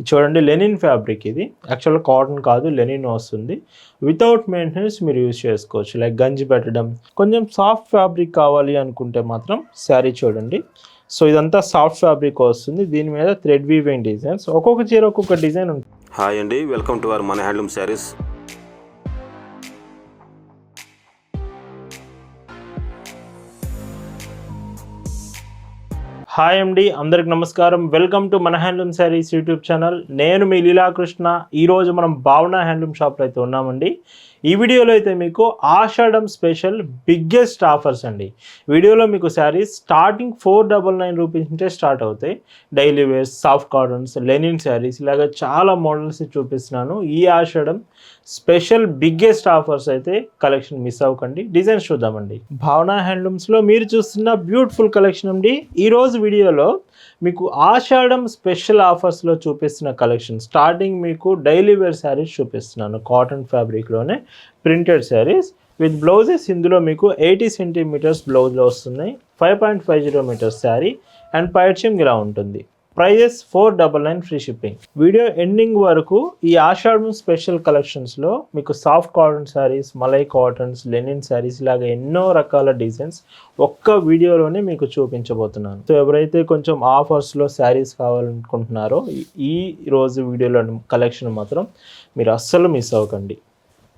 చూడండి linen fabric ఇది actual cotton కాదు లెనిన్ వస్తుంది. వితౌట్ మెయింటెనెన్స్ మీరు యూజ్ చేసుకోవచ్చు. లైక్ గంజి పెట్టడం. కొంచెం సాఫ్ట్ ఫ్యాబ్రిక్ కావాలి అనుకుంటే మాత్రం శారీ చూడండి. సో ఇదంతా సాఫ్ట్ ఫ్యాబ్రిక్ వస్తుంది. దీని మీద థ్రెడ్ వీవింగ్ డిజైన్స్, ఒక్కొక్క చీర ఒక్కొక్క డిజైన్ ఉంటుంది. హాయ్ అండి, వెల్కమ్ టు అవర్ మన హ్యాండ్లూమ్ శారీస్. హాయ్ అండి, అందరికి నమస్కారం. వెల్కమ్ టు మన హ్యాండ్లూమ్ శారీస్ యూట్యూబ్ ఛానల్. నేను మీ లీలాకృష్ణ. ఈరోజు మనం భావన హ్యాండ్లూమ్ షాప్లో అయితే ఉన్నామండి. ఈ వీడియోలో అయితే మీకు ఆషాఢం స్పెషల్ బిగ్గెస్ట్ ఆఫర్స్ అండి. వీడియోలో మీకు శారీస్ స్టార్టింగ్ 499 రూపీస్ నుంచే స్టార్ట్ అవుతాయి. Daily wears, soft cottons, linen saris ఇలాగ చాలా మోడల్స్ చూపిస్తున్నాను. ఈ ఆషాఢం స్పెషల్ బిగ్గెస్ట్ ఆఫర్స్ అయితే కలెక్షన్ మిస్ అవ్వకండి. డిజైన్స్ చూద్దామండి. భావన హ్యాండ్లూమ్స్లో మీరు చూస్తున్న బ్యూటిఫుల్ కలెక్షన్ అండి. ఈరోజు వీడియోలో మీకు ఆషాఢం స్పెషల్ ఆఫర్స్లో చూపిస్తున్న కలెక్షన్ స్టార్టింగ్ మీకు డైలీ వేర్ శారీస్ చూపిస్తున్నాను. కాటన్ ఫ్యాబ్రిక్లోనే ప్రింటెడ్ శారీస్ విత్ బ్లౌజెస్. ఇందులో మీకు 80 సెంటీమీటర్స్ బ్లౌజ్లో వస్తున్నాయి. 5.50 మీటర్స్ శారీ అండ్ పైడ్షిమ్ ఇలా ఉంటుంది. Prices 499 free shipping. Video ending వరకు ఈ ఆషాఢం స్పెషల్ కలెక్షన్స్లో మీకు soft cotton saris, malai cottons, linen saris ఇలాగ ఎన్నో రకాల డిజైన్స్ ఒక్క వీడియోలోనే మీకు చూపించబోతున్నాను. సో ఎవరైతే కొంచెం ఆఫర్స్లో శారీస్ కావాలనుకుంటున్నారో ఈ రోజు వీడియోలో కలెక్షన్ మాత్రం మీరు అస్సలు మిస్ అవ్వకండి.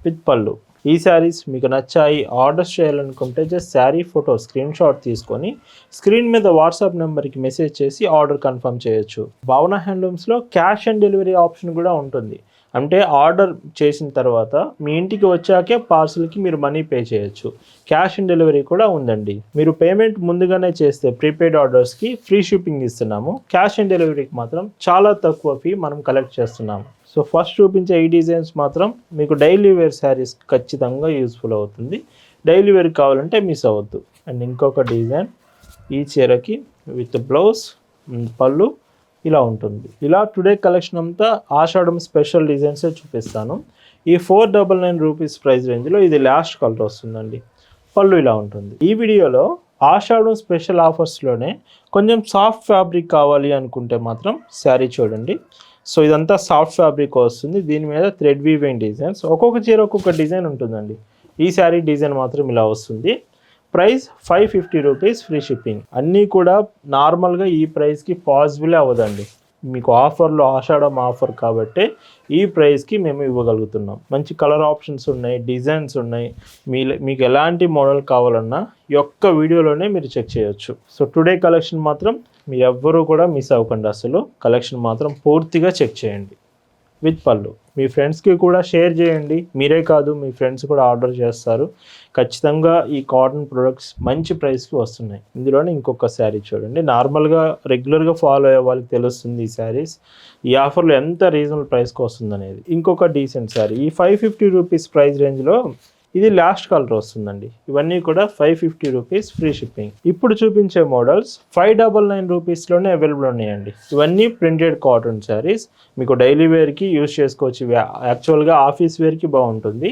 విత్ పళ్ళు. ఈ శారీస్ మీకు నచ్చాయి, ఆర్డర్స్ చేయాలనుకుంటే just sari photo screen shot తీసుకొని స్క్రీన్ మీద వాట్సాప్ నెంబర్కి మెసేజ్ చేసి ఆర్డర్ కన్ఫర్మ్ చేయొచ్చు. భావన హ్యాండ్లూమ్స్లో క్యాష్ ఆన్ డెలివరీ ఆప్షన్ కూడా ఉంటుంది. అంటే ఆర్డర్ చేసిన తర్వాత మీ ఇంటికి వచ్చాకే పార్సల్కి మీరు మనీ పే చేయొచ్చు. క్యాష్ ఆన్ డెలివరీ కూడా ఉందండి. మీరు పేమెంట్ ముందుగానే చేస్తే ప్రీపెయిడ్ ఆర్డర్స్కి ఫ్రీ షిప్పింగ్ ఇస్తున్నాము. క్యాష్ ఆన్ డెలివరీకి మాత్రం చాలా తక్కువ ఫీ మనం కలెక్ట్ చేస్తున్నాము. సో ఫస్ట్ చూపించే ఈ డిజైన్స్ మాత్రం మీకు డైలీ వేర్ శారీస్ ఖచ్చితంగా యూస్ఫుల్ అవుతుంది. డైలీ వేర్ కావాలంటే మిస్ అవ్వద్దు. అండ్ ఇంకొక డిజైన్ ఈ చీరకి విత్ బ్లౌజ్, పళ్ళు ఇలా ఉంటుంది. ఇలా టుడే కలెక్షన్ అంతా ఆషాఢం స్పెషల్ డిజైన్సే చూపిస్తాను. ఈ 499 రూపీస్ ప్రైస్ రేంజ్లో ఇది లాస్ట్ కలర్ వస్తుందండి. పళ్ళు ఇలా ఉంటుంది. ఈ వీడియోలో ఆషాఢం స్పెషల్ ఆఫర్స్లోనే కొంచెం సాఫ్ట్ ఫ్యాబ్రిక్ కావాలి అనుకుంటే మాత్రం శారీ చూడండి. సో ఇదంతా సాఫ్ట్ ఫ్యాబ్రిక్ వస్తుంది. దీని మీద థ్రెడ్ వీవింగ్ డిజైన్స్, ఒక్కొక్క చీర ఒక్కొక్క డిజైన్ ఉంటుందండి. ఈ శారీ డిజైన్ మాత్రం ఇలా వస్తుంది. Price 550 rupees free shipping. అన్నీ కూడా నార్మల్గా ఈ ప్రైస్కి పాసిబులే అవ్వదండి. మీకు ఆఫర్లో ఆషాఢం ఆఫర్ కాబట్టి ఈ ప్రైస్కి మేము ఇవ్వగలుగుతున్నాం. మంచి కలర్ ఆప్షన్స్ ఉన్నాయి, డిజైన్స్ ఉన్నాయి. మీకు ఎలాంటి మోడల్ కావాలన్నా ఈ ఒక్క వీడియోలోనే మీరు చెక్ చేయొచ్చు. సో టుడే కలెక్షన్ మాత్రం మీరు ఎవ్వరూ కూడా మిస్ అవ్వకండి. అసలు కలెక్షన్ మాత్రం పూర్తిగా చెక్ చేయండి. విత్ పళ్ళు. మీ ఫ్రెండ్స్కి కూడా షేర్ చేయండి. మీరే కాదు మీ ఫ్రెండ్స్ కూడా ఆర్డర్ చేస్తారు. ఖచ్చితంగా ఈ కాటన్ ప్రొడక్ట్స్ మంచి ప్రైస్కి వస్తున్నాయి. ఇందులోనే ఇంకొక శారీ చూడండి. నార్మల్గా రెగ్యులర్గా ఫాలో అయ్యే వాళ్ళకి తెలుస్తుంది ఈ శారీస్ ఈ ఆఫర్లో ఎంత రీజనబుల్ ప్రైస్కి వస్తుంది అనేది. ఇంకొక డీసెంట్ శారీ ఈ 550 రూపీస్ ప్రైస్ రేంజ్లో ఇది లాస్ట్ కలర్ వస్తుందండి. ఇవన్నీ కూడా 550 రూపీస్ ఫ్రీ షిప్పింగ్. ఇప్పుడు చూపించే మోడల్స్ 599 రూపీస్లోనే అవైలబుల్ ఉన్నాయండి. ఇవన్నీ ప్రింటెడ్ కాటన్ శారీస్. మీకు డైలీ వేర్కి యూజ్ చేసుకోవచ్చు. యాక్చువల్గా ఆఫీస్ వేర్కి బాగుంటుంది.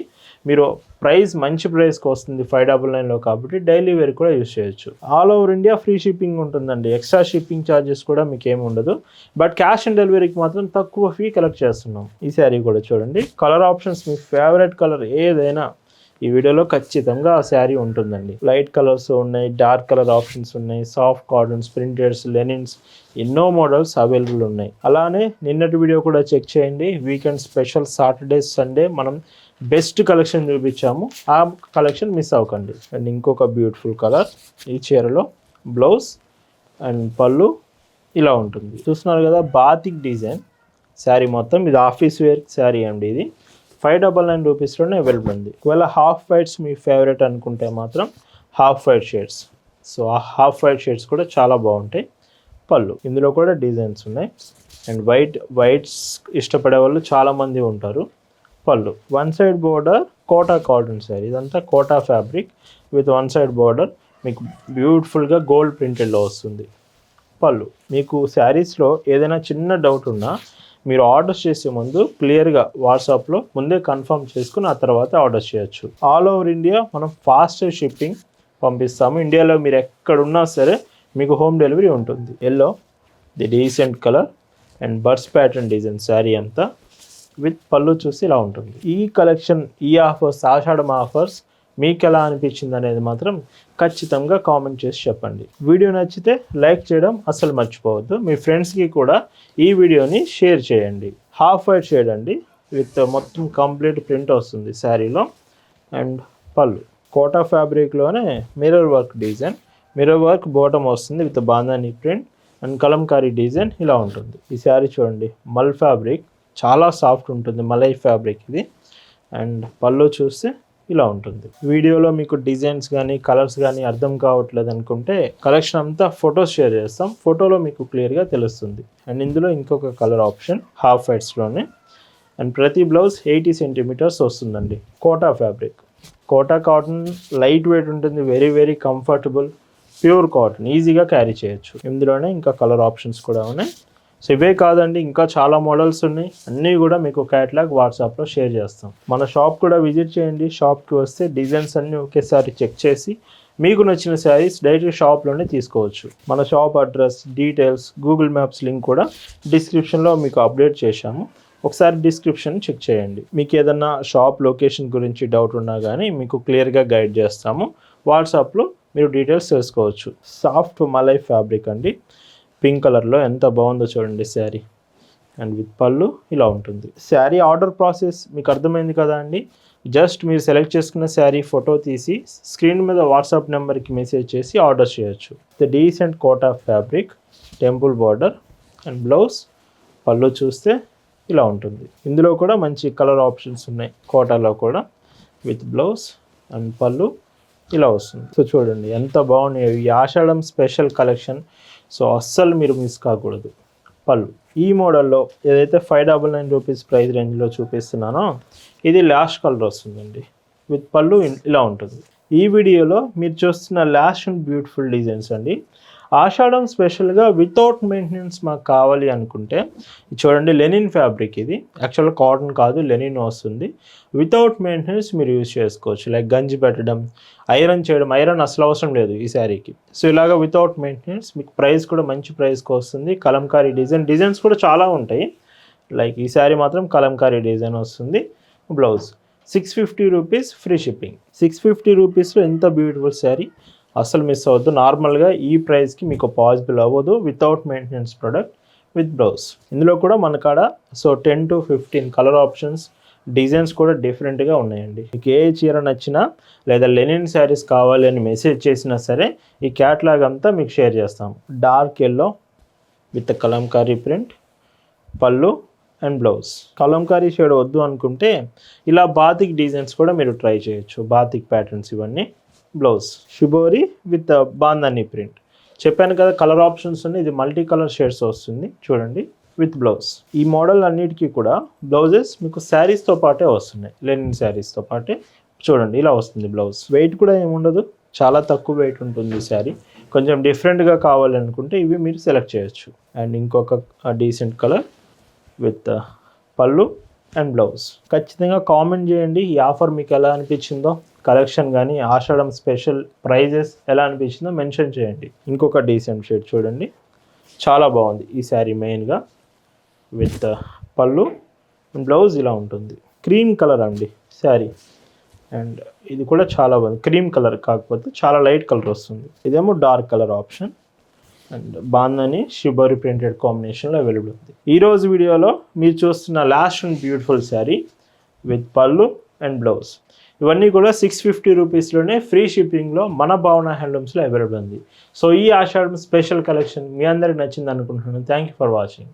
మీరు ప్రైస్ మంచి ప్రైస్కి వస్తుంది 599లో కాబట్టి డైలీ వేర్ కూడా యూజ్ చేయొచ్చు. All over India free shipping ఉంటుందండి. ఎక్స్ట్రా షిప్పింగ్ ఛార్జెస్ కూడా మీకు ఏమి ఉండదు. బట్ క్యాష్ ఆన్ డెలివరీకి మాత్రం తక్కువ ఫీ కలెక్ట్ చేస్తున్నాం. ఈ శారీ కూడా చూడండి. కలర్ ఆప్షన్స్ మీ ఫేవరెట్ కలర్ ఏదైనా ఈ వీడియోలో ఖచ్చితంగా ఆ శారీ ఉంటుందండి. లైట్ కలర్స్ ఉన్నాయి, డార్క్ కలర్ ఆప్షన్స్ ఉన్నాయి, సాఫ్ట్ కాటన్స్, ప్రింటెడ్స్, లెనిన్స్ ఎన్నో మోడల్స్ అవైలబుల్ ఉన్నాయి. అలానే నిన్నటి వీడియో కూడా చెక్ చేయండి. వీకెండ్ స్పెషల్ సాటర్డే సండే మనం బెస్ట్ కలెక్షన్ చూపించాము. ఆ కలెక్షన్ మిస్ అవ్వకండి. అండ్ ఇంకొక బ్యూటిఫుల్ కలర్ ఈ చీరలో బ్లౌజ్ అండ్ పళ్ళు ఇలా ఉంటుంది. చూస్తున్నారు కదా బాతిక్ డిజైన్ శారీ మొత్తం. ఇది ఆఫీస్ వేర్ శారీ అండి. ఇది 599 రూపీస్లోనే అవైలబుల్ ఉంది. ఒకవేళ హాఫ్ వైట్స్ మీ ఫేవరెట్ అనుకుంటే మాత్రం హాఫ్ వైట్ షేడ్స్. సో ఆ హాఫ్ వైట్ షేడ్స్ కూడా చాలా బాగుంటాయి. పళ్ళు ఇందులో కూడా డిజైన్స్ ఉన్నాయి. అండ్ వైట్స్ ఇష్టపడే వాళ్ళు చాలామంది ఉంటారు. పళ్ళు one side border Kota cotton saree. ఇదంతా Kota fabric with one side border మీకు బ్యూటిఫుల్గా గోల్డ్ ప్రింటెడ్లో వస్తుంది. పళ్ళు. మీకు శారీస్లో ఏదైనా చిన్న డౌట్ ఉన్నా మీరు ఆర్డర్స్ చేసే ముందు క్లియర్గా వాట్సాప్లో ముందే కన్ఫర్మ్ చేసుకుని ఆ తర్వాత ఆర్డర్ చేయొచ్చు. ఆల్ ఓవర్ ఇండియా మనం ఫాస్ట్ షిప్పింగ్ పంపిస్తాము. ఇండియాలో మీరు ఎక్కడున్నా సరే మీకు హోమ్ డెలివరీ ఉంటుంది. Yellow the decent colour and birds pattern design sari అంతా విత్ పళ్ళు చూసి ఇలా ఉంటుంది. ఈ కలెక్షన్, ఈ ఆఫర్స్, ఆషాఢం ఆఫర్స్ మీకు ఎలా అనిపించింది అనేది మాత్రం ఖచ్చితంగా కామెంట్ చేసి చెప్పండి. వీడియో నచ్చితే లైక్ చేయడం అస్సలు మర్చిపోవద్దు. మీ ఫ్రెండ్స్కి కూడా ఈ వీడియోని షేర్ చేయండి. హాఫ్ వైట్ షేడ్ అండి, విత్ మొత్తం కంప్లీట్ ప్రింట్ వస్తుంది శారీలో. అండ్ పళ్ళు కోటా ఫ్యాబ్రిక్లోనే mirror work design, mirror work bottom వస్తుంది with bandhani print and Kalamkari design ఇలా ఉంటుంది. ఈ శారీ చూడండి, మల్ ఫ్యాబ్రిక్, చాలా సాఫ్ట్ ఉంటుంది, మలై ఫ్యాబ్రిక్ ఇది. అండ్ పళ్ళు చూస్తే ఇలా ఉంటుంది. వీడియోలో మీకు డిజైన్స్ కానీ కలర్స్ కానీ అర్థం కావట్లేదు అనుకుంటే కలెక్షన్ అంతా ఫొటోస్ షేర్ చేస్తాం, ఫోటోలో మీకు క్లియర్గా తెలుస్తుంది. అండ్ ఇందులో ఇంకొక కలర్ ఆప్షన్ హాఫ్ వైట్స్లోనే. అండ్ ప్రతి బ్లౌజ్ 80 సెంటీమీటర్స్ వస్తుందండి. Kota fabric, Kota cotton, light weight ఉంటుంది, very very comfortable, pure cotton, ఈజీగా క్యారీ చేయొచ్చు. ఇందులోనే ఇంకా కలర్ ఆప్షన్స్ కూడా ఉన్నాయి. సో ఇవే కాదండి, ఇంకా చాలా మోడల్స్ ఉన్నాయి. అన్నీ కూడా మీకు క్యాటలాగ్ వాట్సాప్లో షేర్ చేస్తాం. మన షాప్ కూడా విజిట్ చేయండి. షాప్కి వస్తే డిజైన్స్ అన్నీ ఒకేసారి చెక్ చేసి మీకు నచ్చిన శారీస్ డైరెక్ట్ షాప్లోనే తీసుకోవచ్చు. మన shop address, details, Google maps link కూడా డిస్క్రిప్షన్లో మీకు అప్డేట్ చేశాము. ఒకసారి డిస్క్రిప్షన్ చెక్ చేయండి. మీకు ఏదన్నా షాప్ లొకేషన్ గురించి డౌట్ ఉన్నా కానీ మీకు క్లియర్గా గైడ్ చేస్తాము. వాట్సాప్లో మీరు డీటెయిల్స్ తెలుసుకోవచ్చు. సాఫ్ట్ మలై ఫ్యాబ్రిక్ అండి, పింక్ కలర్లో ఎంత బాగుందో చూడండి శారీ. అండ్ విత్ పళ్ళు ఇలా ఉంటుంది. శారీ ఆర్డర్ ప్రాసెస్ మీకు అర్థమైంది కదా అండి. జస్ట్ మీరు సెలెక్ట్ చేసుకున్న శారీ ఫోటో తీసి స్క్రీన్ మీద వాట్సాప్ నెంబర్కి మెసేజ్ చేసి ఆర్డర్ చేయొచ్చు. The decent Kota fabric, temple border and blouse, పళ్ళు చూస్తే ఇలా ఉంటుంది. ఇందులో కూడా మంచి కలర్ ఆప్షన్స్ ఉన్నాయి కోటాలో కూడా, విత్ బ్లౌజ్ అండ్ పళ్ళు ఇలా వస్తుంది. సో చూడండి ఎంత బాగున్నాయి ఈ ఆషాఢం స్పెషల్ కలెక్షన్. సో అస్సలు మీరు మిస్ కాకూడదు. పళ్ళు ఈ మోడల్లో ఏదైతే 599 రూపీస్ ప్రైస్ రేంజ్లో చూపిస్తున్నానో ఇది లాస్ట్ కలర్ వస్తుందండి, విత్ పళ్ళు ఇలా ఉంటుంది. ఈ వీడియోలో మీరు చూస్తున్న లాస్ట్ అండ్ బ్యూటిఫుల్ డిజైన్స్ అండి. ఆషాఢం స్పెషల్గా వితౌట్ మెయింటెనెన్స్ మాకు కావాలి అనుకుంటే చూడండి, లెనిన్ ఫ్యాబ్రిక్, ఇది యాక్చువల్గా కాటన్ కాదు, లెనిన్ వస్తుంది. వితౌట్ మెయింటెనెన్స్ మీరు యూజ్ చేసుకోవచ్చు, లైక్ గంజి పెట్టడం, ఐరన్ చేయడం, ఐరన్ అసలు అవసరం లేదు ఈ శారీకి. సో ఇలాగ వితౌట్ మెయింటెనెన్స్, మీకు ప్రైస్ కూడా మంచి ప్రైస్కి వస్తుంది. కలంకారీ డిజైన్స్ కూడా చాలా ఉంటాయి. లైక్ ఈ శారీ మాత్రం కలంకారీ డిజైన్ వస్తుంది. Blouse 650 rupees free shipping. 650 రూపీస్లో ఎంత బ్యూటిఫుల్ శారీ, అసలు మిస్ అవ్వద్దు. నార్మల్గా ఈ ప్రైస్కి మీకు పాసిబుల్ అవ్వదు without maintenance product with blouse. ఇందులో కూడా మన కాడ 10 to 15 కలర్ ఆప్షన్స్, డిజైన్స్ కూడా డిఫరెంట్గా ఉన్నాయండి. మీకు ఏ చీర నచ్చినా లేదా లెనిన్ శారీస్ కావాలి అని మెసేజ్ చేసినా సరే ఈ క్యాటలాగ్ అంతా మీకు షేర్ చేస్తాం. Dark yellow with Kalamkari print, పళ్ళు అండ్ బ్లౌజ్. కలంకారీ షేడ్ వద్దు అనుకుంటే ఇలా బాతిక్ డిజైన్స్ కూడా మీరు ట్రై చేయొచ్చు, బాతిక్ ప్యాటర్న్స్ ఇవన్నీ. Blouse shibori with bandhani print. చెప్పాను కదా కలర్ ఆప్షన్స్ ఉన్నాయి, ఇది మల్టీ కలర్ షేడ్స్ వస్తుంది చూడండి, విత్ బ్లౌజ్. ఈ మోడల్ అన్నిటికీ కూడా బ్లౌజెస్ మీకు శారీస్తో పాటే వస్తున్నాయి, లెనిన్ శారీస్తో పాటే. చూడండి ఇలా వస్తుంది బ్లౌజ్. వెయిట్ కూడా ఏముండదు, చాలా తక్కువ వెయిట్ ఉంటుంది ఈ శారీ. కొంచెం డిఫరెంట్గా కావాలనుకుంటే ఇవి మీరు సెలెక్ట్ చేయొచ్చు. అండ్ ఇంకొక డీసెంట్ కలర్ విత్ పళ్ళు అండ్ బ్లౌజ్. ఖచ్చితంగా కామెంట్ చేయండి ఈ ఆఫర్ మీకు ఎలా అనిపించిందో, కలెక్షన్ కానీ ఆషాఢం స్పెషల్ ప్రైజెస్ ఎలా అనిపించిందో మెన్షన్ చేయండి. ఇంకొక డీసెంట్ షేడ్ చూడండి, చాలా బాగుంది ఈ శారీ. మెయిన్గా విత్ పళ్ళు అండ్ బ్లౌజ్ ఇలా ఉంటుంది. క్రీమ్ కలర్ అండి శారీ. అండ్ ఇది కూడా చాలా బాగుంది, క్రీమ్ కలర్ కాకపోతే చాలా లైట్ కలర్ వస్తుంది. ఇదేమో dark colour option. And bandhani shibori printed కాంబినేషన్లో అవైలబుల్ ఉంది. ఈరోజు వీడియోలో మీరు చూస్తున్న last and beautiful sari with పళ్ళు అండ్ బ్లౌజ్, ఇవన్నీ కూడా 650 రూపీస్లోనే ఫ్రీ షిప్పింగ్లో మన భావన హ్యాండ్లూమ్స్లో అవైలబుల్ ఉంది. సో ఈ ఆషాఢం స్పెషల్ కలెక్షన్ మీ అందరికి నచ్చింది అనుకుంటున్నాను. Thank you for watching.